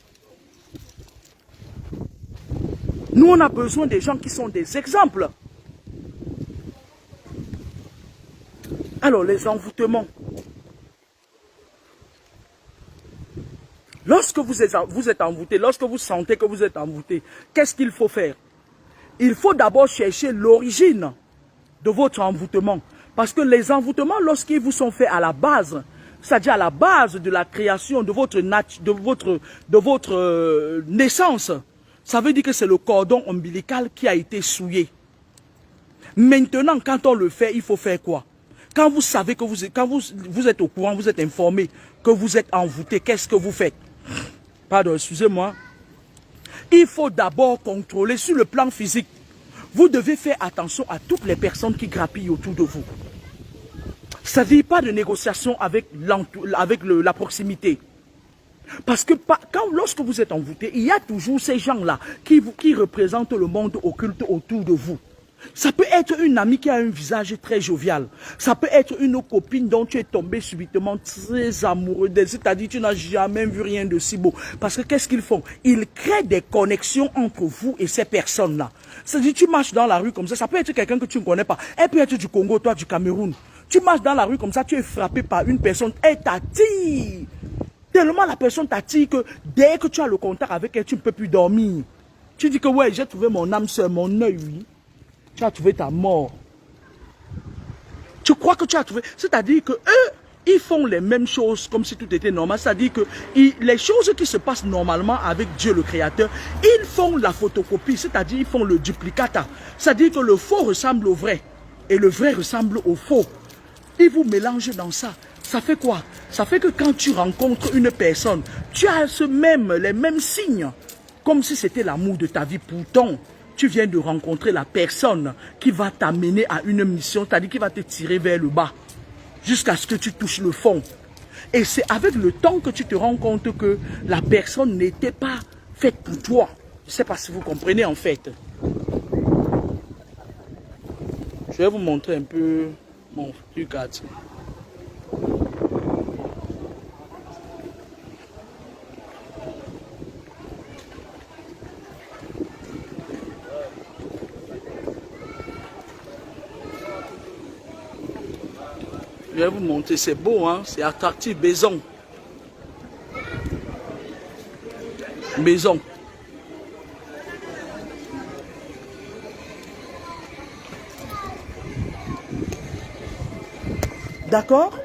Nous, on a besoin des gens qui sont des exemples. Alors, les envoûtements. Lorsque vous êtes envoûté, lorsque vous sentez que vous êtes envoûté, qu'est-ce qu'il faut faire? Il faut d'abord chercher l'origine de votre envoûtement. Parce que les envoûtements, lorsqu'ils vous sont faits à la base, c'est-à-dire à la base de la création de votre naissance, ça veut dire que c'est le cordon ombilical qui a été souillé. Maintenant, quand on le fait, il faut faire quoi? Quand vous savez que vous êtes au courant, vous êtes informé que vous êtes envoûté, qu'est-ce que vous faites? Pardon, excusez-moi. Il faut d'abord contrôler sur le plan physique. Vous devez faire attention à toutes les personnes qui grappillent autour de vous. Ça ne dit pas de négociation avec la proximité. Parce que lorsque vous êtes envoûté, il y a toujours ces gens-là qui représentent le monde occulte autour de vous. Ça peut être une amie qui a un visage très jovial. Ça peut être une copine dont tu es tombé subitement très amoureux d'elle. C'est-à-dire que tu n'as jamais vu rien de si beau. Parce que qu'est-ce qu'ils font? Ils créent des connexions entre vous et ces personnes-là. C'est-à-dire que tu marches dans la rue comme ça. Ça peut être quelqu'un que tu ne connais pas. Elle peut être du Congo, toi du Cameroun. Tu marches dans la rue comme ça, tu es frappé par une personne. Elle t'attire. Tellement la personne t'attire que dès que tu as le contact avec elle, tu ne peux plus dormir. Tu dis que ouais, j'ai trouvé mon âme sœur, mon œil, oui. Tu as trouvé ta mort. Tu crois que tu as trouvé. C'est-à-dire que eux, ils font les mêmes choses comme si tout était normal. C'est-à-dire que les choses qui se passent normalement avec Dieu le Créateur, ils font la photocopie, c'est-à-dire ils font le duplicata. C'est-à-dire que le faux ressemble au vrai et le vrai ressemble au faux. Ils vous mélangent dans ça. Ça fait quoi? Ça fait que quand tu rencontres une personne, tu as les mêmes signes, comme si c'était l'amour de ta vie. Pourtant, tu viens de rencontrer la personne qui va t'amener à une mission, c'est-à-dire qui va te tirer vers le bas, jusqu'à ce que tu touches le fond. Et c'est avec le temps que tu te rends compte que la personne n'était pas faite pour toi. Je ne sais pas si vous comprenez en fait. Je vais vous montrer un peu mon truc à dire. Je vais vous montrer, c'est beau, hein? C'est attractif, maison. Maison. D'accord?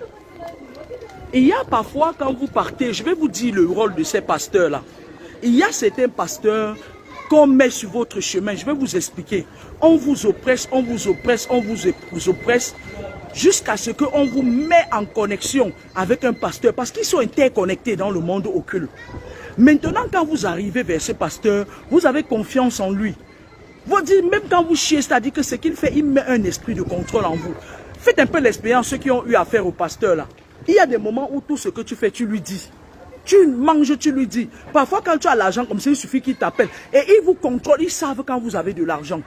Il y a parfois, quand vous partez, je vais vous dire le rôle de ces pasteurs-là. Il y a certains pasteurs qu'on met sur votre chemin. Je vais vous expliquer. On vous oppresse, on vous oppresse, on vous oppresse, jusqu'à ce qu'on vous met en connexion avec un pasteur, parce qu'ils sont interconnectés dans le monde occulte. Maintenant, quand vous arrivez vers ce pasteur, vous avez confiance en lui. Vous dites, même quand vous chiez, c'est-à-dire que ce qu'il fait, il met un esprit de contrôle en vous. Faites un peu l'expérience, ceux qui ont eu affaire au pasteur là. Il y a des moments où tout ce que tu fais, tu lui dis. Tu manges, tu lui dis. Parfois, quand tu as l'argent comme ça, il suffit qu'il t'appelle. Et ils vous contrôlent, ils savent quand vous avez de l'argent.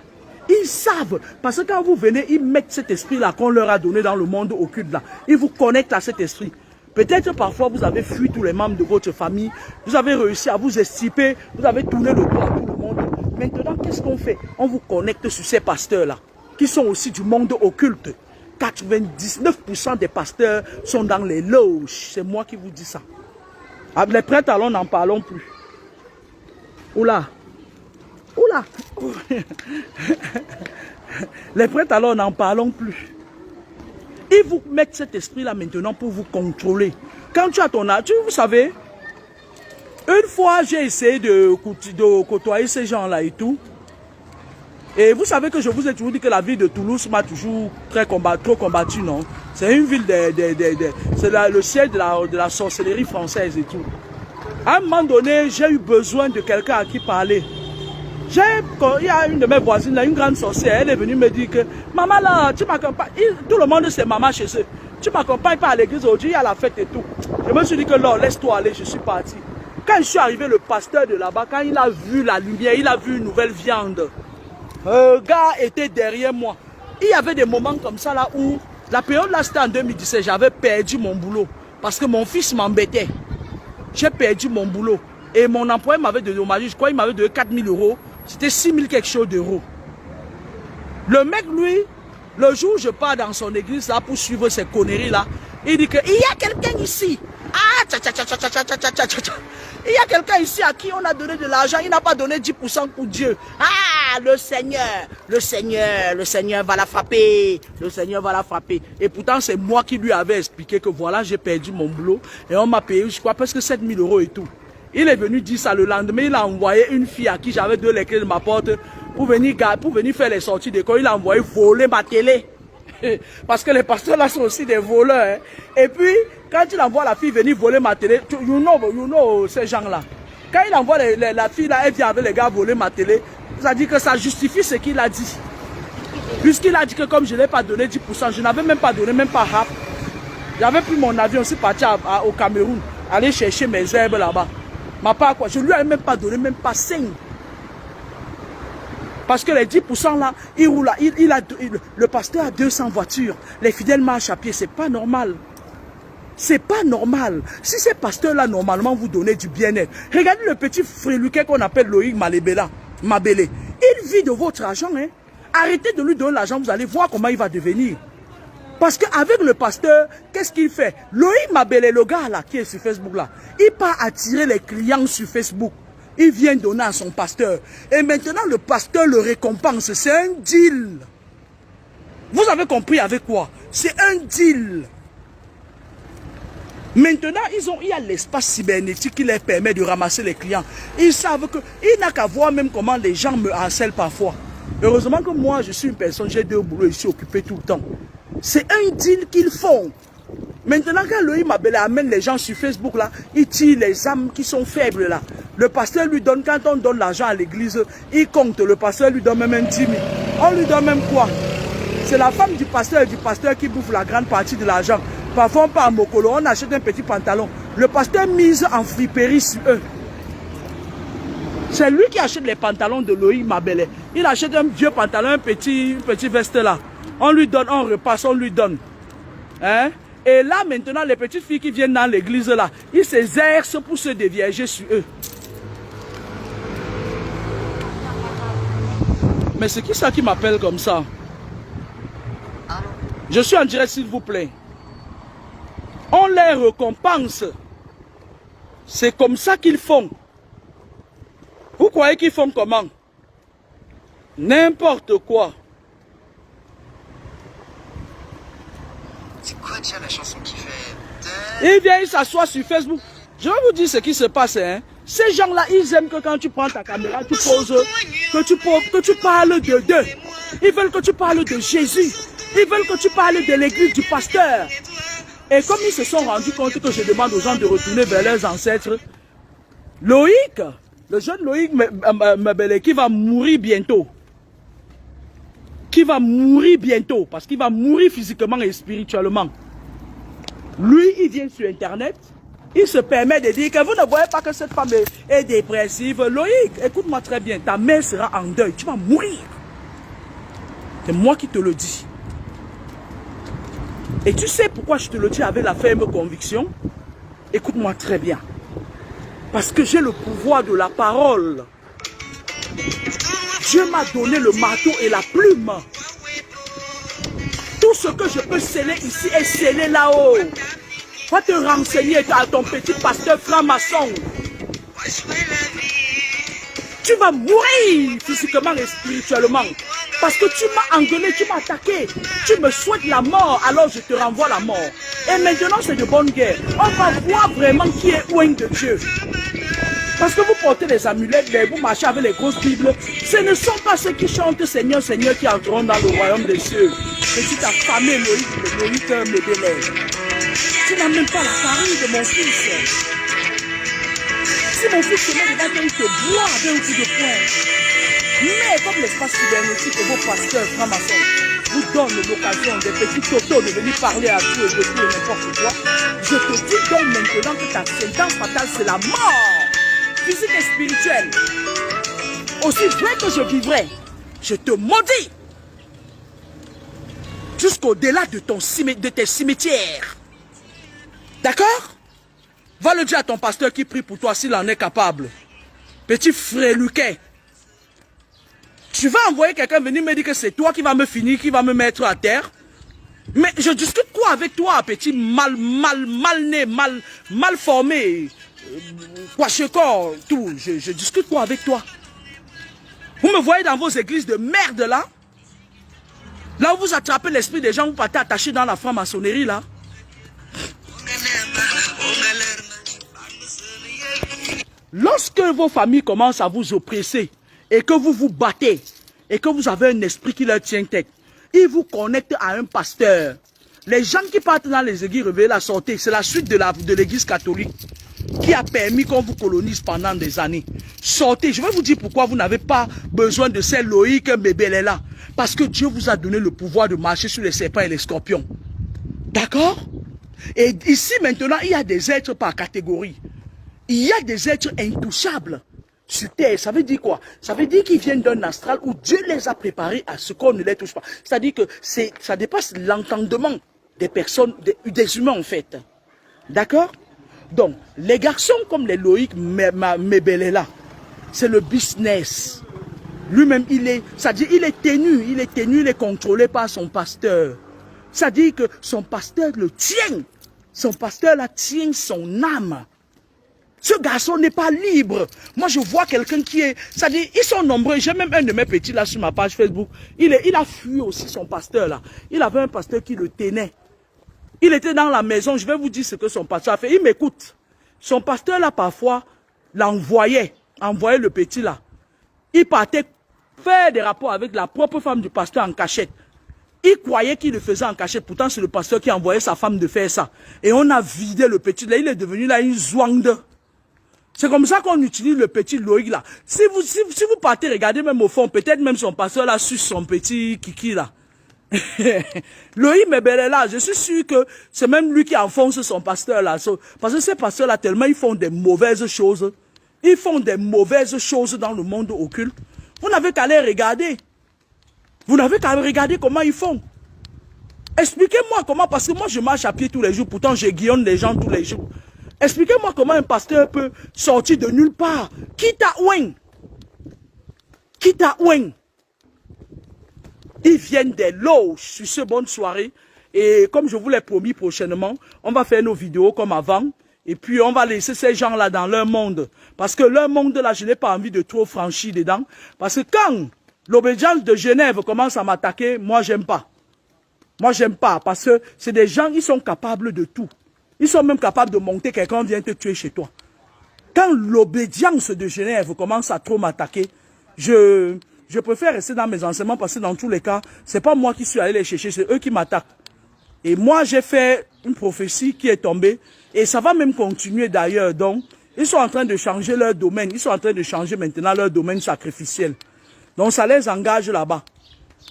Ils savent, parce que quand vous venez, ils mettent cet esprit-là qu'on leur a donné dans le monde occulte là. Ils vous connectent à cet esprit. Peut-être parfois vous avez fui tous les membres de votre famille, vous avez réussi à vous extirper, vous avez tourné le dos à tout le monde. Maintenant, qu'est-ce qu'on fait? On vous connecte sur ces pasteurs-là, qui sont aussi du monde occulte. 99% des pasteurs sont dans les loges. C'est moi qui vous dis ça. Les prêtres, alors n'en parlons plus. Oula. Oula. Les prêtres, alors n'en parlons plus. Ils vous mettent cet esprit-là maintenant pour vous contrôler. Quand tu as ton âge, vous savez, une fois j'ai essayé de côtoyer ces gens-là et tout. Et vous savez que je vous ai toujours dit que la ville de Toulouse m'a toujours trop combattu, non? C'est une ville c'est le siège de la sorcellerie française et tout. À un moment donné, j'ai eu besoin de quelqu'un à qui parler. Il y a une de mes voisines, là, une grande sorcière, elle est venue me dire que maman là, tu m'accompagnes. Tout le monde c'est maman chez eux. Tu m'accompagnes pas à l'église aujourd'hui, il y a la fête et tout. Je me suis dit que non, laisse-toi aller, je suis parti. Quand je suis arrivé, le pasteur de là-bas, quand il a vu la lumière, il a vu une nouvelle viande. Un gars était derrière moi. Il y avait des moments comme ça là où, la période là c'était en 2017, j'avais perdu mon boulot. Parce que mon fils m'embêtait. J'ai perdu mon boulot. Et mon employé m'avait dédommagé, je crois qu'il m'avait donné 4 000 €. C'était 6 000 quelque chose d'euros. Le mec, lui, le jour où je pars dans son église là pour suivre ces conneries là, il dit qu'il y a quelqu'un ici. Ah, il y a quelqu'un ici à qui on a donné de l'argent, il n'a pas donné 10% pour Dieu. Ah, le Seigneur va la frapper. Le Seigneur va la frapper. Et pourtant, c'est moi qui lui avais expliqué que voilà, j'ai perdu mon boulot. Et on m'a payé, je crois, presque 7 000 € et tout. Il est venu dire ça le lendemain, il a envoyé une fille à qui j'avais donné les clés de ma porte pour venir faire les sorties d'école. Il a envoyé voler ma télé. Parce que les pasteurs là sont aussi des voleurs. Hein. Et puis, quand il envoie la fille venir voler ma télé, you know ces gens-là. Quand il envoie la fille là, elle vient avec les gars voler ma télé, ça dit que ça justifie ce qu'il a dit. Puisqu'il a dit que comme je ne l'ai pas donné 10%, je n'avais même pas donné, même pas half. J'avais pris mon avion, aussi parti au Cameroun, aller chercher mes herbes là-bas. Ma part quoi, je lui avais même pas donné, même pas 5. Parce que les 10% là, il roule, le pasteur a 200 voitures. Les fidèles marchent à pied, c'est pas normal. C'est pas normal. Si ces pasteurs-là, normalement, vous donnez du bien-être. Regardez le petit fréluquet qu'on appelle Loïc Mabélé. Il vit de votre argent. Hein. Arrêtez de lui donner l'argent, vous allez voir comment il va devenir. Parce qu'avec le pasteur, qu'est-ce qu'il fait? Loïc Mabélé, le gars là, qui est sur Facebook là, il part attirer les clients sur Facebook. Il vient donner à son pasteur. Et maintenant, le pasteur le récompense. C'est un deal. Vous avez compris avec quoi? C'est un deal. Maintenant, il y a l'espace cybernétique qui leur permet de ramasser les clients. Ils savent que, il n'a qu'à voir même comment les gens me harcèlent parfois. Heureusement que moi, je suis une personne, j'ai 2 boulots, je suis occupé tout le temps. C'est un deal qu'ils font. Maintenant, quand Loïc Mabélé amène les gens sur Facebook, là, il tire les âmes qui sont faibles, là. Le pasteur lui donne, quand on donne l'argent à l'église, il compte. Le pasteur lui donne même un 10 000. On lui donne même quoi? C'est la femme du pasteur et du pasteur qui bouffe la grande partie de l'argent. Parfois, on part à Mokolo, on achète un petit pantalon. Le pasteur mise en friperie sur eux. C'est lui qui achète les pantalons de Loïc Mabélé. Il achète un vieux pantalon, un petit veste là. On lui donne, on repasse, on lui donne. Hein? Et là, maintenant, les petites filles qui viennent dans l'église là, ils s'exercent pour se dévierger sur eux. Mais c'est qui ça qui m'appelle comme ça? Je suis en direct, s'il vous plaît. On les récompense. C'est comme ça qu'ils font. Vous croyez qu'ils font comment? N'importe quoi. C'est quoi déjà la chanson qui fait... Il vient, il s'assoit sur Facebook. Je vais vous dire ce qui se passe. Hein. Ces gens-là, ils aiment que quand tu prends ta caméra, tu poses, que tu parles de d'eux. Ils veulent que tu parles de Jésus. Ils veulent que tu parles de l'église du pasteur. Et comme ils se sont rendus compte que je demande aux gens de retourner vers leurs ancêtres, Loïc, le jeune Loïc Mabélé, qui va mourir bientôt. Qui va mourir bientôt, parce qu'il va mourir physiquement et spirituellement. Lui, il vient sur Internet, il se permet de dire que vous ne voyez pas que cette femme est dépressive. Loïc, écoute-moi très bien, ta mère sera en deuil, tu vas mourir. C'est moi qui te le dis. Et tu sais pourquoi je te le dis avec la ferme conviction? Écoute-moi très bien. Parce que j'ai le pouvoir de la parole. Dieu m'a donné le marteau et la plume. Tout ce que je peux sceller ici est scellé là-haut. Va te renseigner à ton petit pasteur franc-maçon. Tu vas mourir physiquement et spirituellement. Parce que tu m'as engueulé, tu m'as attaqué. Tu me souhaites la mort, alors je te renvoie la mort. Et maintenant, c'est de bonne guerre. On va voir vraiment qui est loin de Dieu. Parce que vous portez les amulettes, vous marchez avec les grosses bibles. Ce ne sont pas ceux qui chantent Seigneur, Seigneur qui entreront dans le royaume des cieux. Petit affamé Loïc Mabélé. Tu n'as même pas la farine de mon fils. Si mon fils se met devant toi, il te boit avec un coup de poing. Mais comme l'espace cybernétique et vos pasteurs francs-maçons vous donnent l'occasion des petits totos de venir parler à tout et de tout et n'importe quoi, je te dis donc maintenant que ta sentence fatale, c'est la mort physique et spirituelle. Aussi vrai que je vivrai, je te maudis jusqu'au-delà de tes cimetières. D'accord? Va le dire à ton pasteur qui prie pour toi s'il en est capable. Petit fréluquet. Tu vas envoyer quelqu'un venir me dire que c'est toi qui vas me finir, qui va me mettre à terre. Mais je discute quoi avec toi, petit mal né, mal formé, quoi, tout. Je discute quoi avec toi? Vous me voyez dans vos églises de merde là? Là où vous attrapez l'esprit des gens, vous partez attachés dans la franc-maçonnerie là. Lorsque vos familles commencent à vous oppresser et que vous vous battez et que vous avez un esprit qui leur tient tête, ils vous connectent à un pasteur. Les gens qui partent dans les églises révélées, la sortie, c'est la suite de l'église catholique qui a permis qu'on vous colonise pendant des années. Sortez, je vais vous dire pourquoi vous n'avez pas besoin de ces Loïc Mabélé là. Parce que Dieu vous a donné le pouvoir de marcher sur les serpents et les scorpions. D'accord? Et ici maintenant, il y a des êtres par catégorie. Il y a des êtres intouchables sur terre. Ça veut dire quoi? Ça veut dire qu'ils viennent d'un astral où Dieu les a préparés à ce qu'on ne les touche pas. C'est-à-dire que ça dépasse l'entendement des personnes, des humains en fait. D'accord? Donc, les garçons comme les Loïc Mebelela, c'est le business. Lui-même, il est tenu, il est contrôlé par son pasteur. C'est-à-dire que son pasteur le tient. Son pasteur là tient son âme. Ce garçon n'est pas libre. Moi, je vois quelqu'un qui est... C'est-à-dire, ils sont nombreux. J'ai même un de mes petits là sur ma page Facebook. Il a fui aussi son pasteur là. Il avait un pasteur qui le tenait. Il était dans la maison. Je vais vous dire ce que son pasteur a fait. Il m'écoute. Son pasteur là, parfois, envoyait le petit là. Il partait faire des rapports avec la propre femme du pasteur en cachette. Il croyait qu'il le faisait en cachette. Pourtant, c'est le pasteur qui envoyait sa femme de faire ça. Et on a vidé le petit là. Il est devenu là une zouande. C'est comme ça qu'on utilise le petit Loïc là. Si vous partez regarder même au fond, peut-être même son pasteur là suce son petit kiki là. Loïc Mebelela, je suis sûr que c'est même lui qui enfonce son pasteur là. Parce que ces pasteurs là, tellement ils font des mauvaises choses. Ils font des mauvaises choses dans le monde occulte. Vous n'avez qu'à les regarder. Vous n'avez qu'à regarder comment ils font. Expliquez-moi comment, parce que moi je marche à pied tous les jours, pourtant je guillonne les gens tous les jours. Expliquez-moi comment un pasteur peut sortir de nulle part. Quitte à Ouen. Quitte à Ouen. Ils viennent des loges sur ce bonne soirée. Et comme je vous l'ai promis prochainement, on va faire nos vidéos comme avant. Et puis on va laisser ces gens-là dans leur monde. Parce que leur monde là, je n'ai pas envie de trop franchir dedans. Parce que quand l'obédience de Genève commence à m'attaquer, moi j'aime pas. Moi j'aime pas. Parce que c'est des gens, ils sont capables de tout. Ils sont même capables de monter, quelqu'un vient te tuer chez toi. Quand l'obédience de Genève commence à trop m'attaquer, je préfère rester dans mes enseignements parce que dans tous les cas, c'est pas moi qui suis allé les chercher, c'est eux qui m'attaquent. Et moi, j'ai fait une prophétie qui est tombée et ça va même continuer d'ailleurs. Donc, ils sont en train de changer leur domaine. Ils sont en train de changer maintenant leur domaine sacrificiel. Donc, ça les engage là-bas.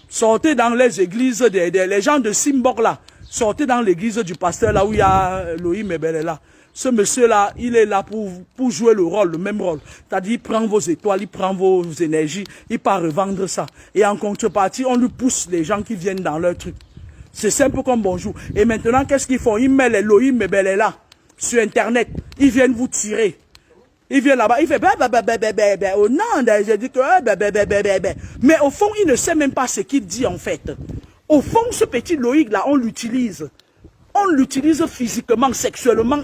Sortez dans les églises, les gens de Simbok là. Sortez dans l'église du pasteur là où il y a Loïc Mebelela. Ce monsieur-là, il est là pour jouer le rôle, le même rôle. C'est-à-dire, il prend vos étoiles, il prend vos énergies, il part revendre ça. Et en contrepartie, on lui pousse les gens qui viennent dans leur truc. C'est simple comme bonjour. Et maintenant, qu'est-ce qu'ils font? Ils mettent les Loïc Mebelela sur Internet. Ils viennent vous tirer. Il vient là-bas, il fait oh non, j'ai dit que mais au fond, il ne sait même pas ce qu'il dit en fait. Au fond, ce petit Loïc là, on l'utilise. On l'utilise physiquement, sexuellement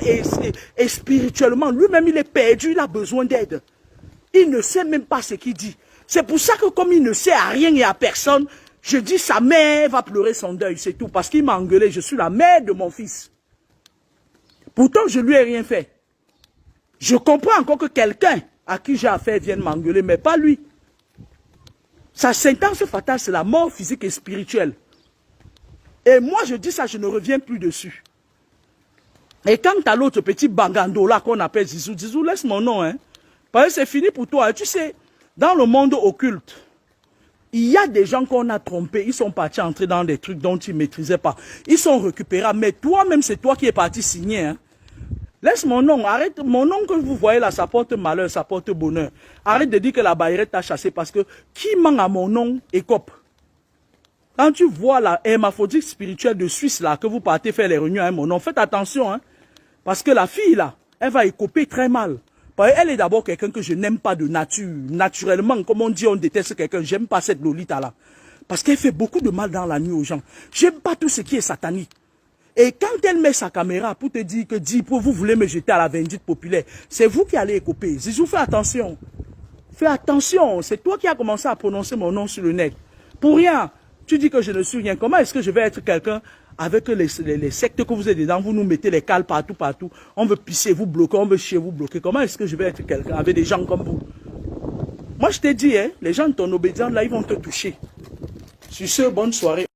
et spirituellement. Lui-même, il est perdu, il a besoin d'aide. Il ne sait même pas ce qu'il dit. C'est pour ça que comme il ne sait à rien et à personne, je dis sa mère va pleurer son deuil, c'est tout. Parce qu'il m'a engueulé, je suis la mère de mon fils. Pourtant, je lui ai rien fait. Je comprends encore que quelqu'un à qui j'ai affaire vienne m'engueuler, mais pas lui. Sa sentence fatale, c'est la mort physique et spirituelle. Et moi, je dis ça, je ne reviens plus dessus. Et quant à l'autre petit bangando là qu'on appelle Zizou, Zizou, laisse mon nom, hein. Parce que c'est fini pour toi. Tu sais, dans le monde occulte, il y a des gens qu'on a trompés. Ils sont partis entrer dans des trucs dont ils ne maîtrisaient pas. Ils sont récupérables. Mais toi-même, c'est toi qui es parti signer, hein. Laisse mon nom, arrête, mon nom que vous voyez là, ça porte malheur, ça porte bonheur. Arrête de dire que la Bayrette t'a chassé parce que qui ment à mon nom écope. Quand tu vois la hermaphrodite spirituelle de Suisse là, que vous partez faire les réunions à mon nom, faites attention, hein. Parce que la fille là, elle va écoper très mal. Parce qu'elle est d'abord quelqu'un que je n'aime pas de nature. Naturellement, comme on dit, on déteste quelqu'un, j'aime pas cette Lolita là. Parce qu'elle fait beaucoup de mal dans la nuit aux gens. J'aime pas tout ce qui est satanique. Et quand elle met sa caméra pour te dire que vous voulez me jeter à la vindicte populaire, c'est vous qui allez écoper. Zizou, fais attention. Fais attention. C'est toi qui as commencé à prononcer mon nom sur le net. Pour rien. Tu dis que je ne suis rien. Comment est-ce que je vais être quelqu'un avec les sectes que vous êtes dedans? Vous nous mettez les cales partout, partout. On veut pisser, vous bloquer, on veut chier, vous bloquer. Comment est-ce que je vais être quelqu'un avec des gens comme vous? Moi, je t'ai dit, hein, les gens de ton obédience, là, ils vont te toucher. Sur ce, bonne soirée.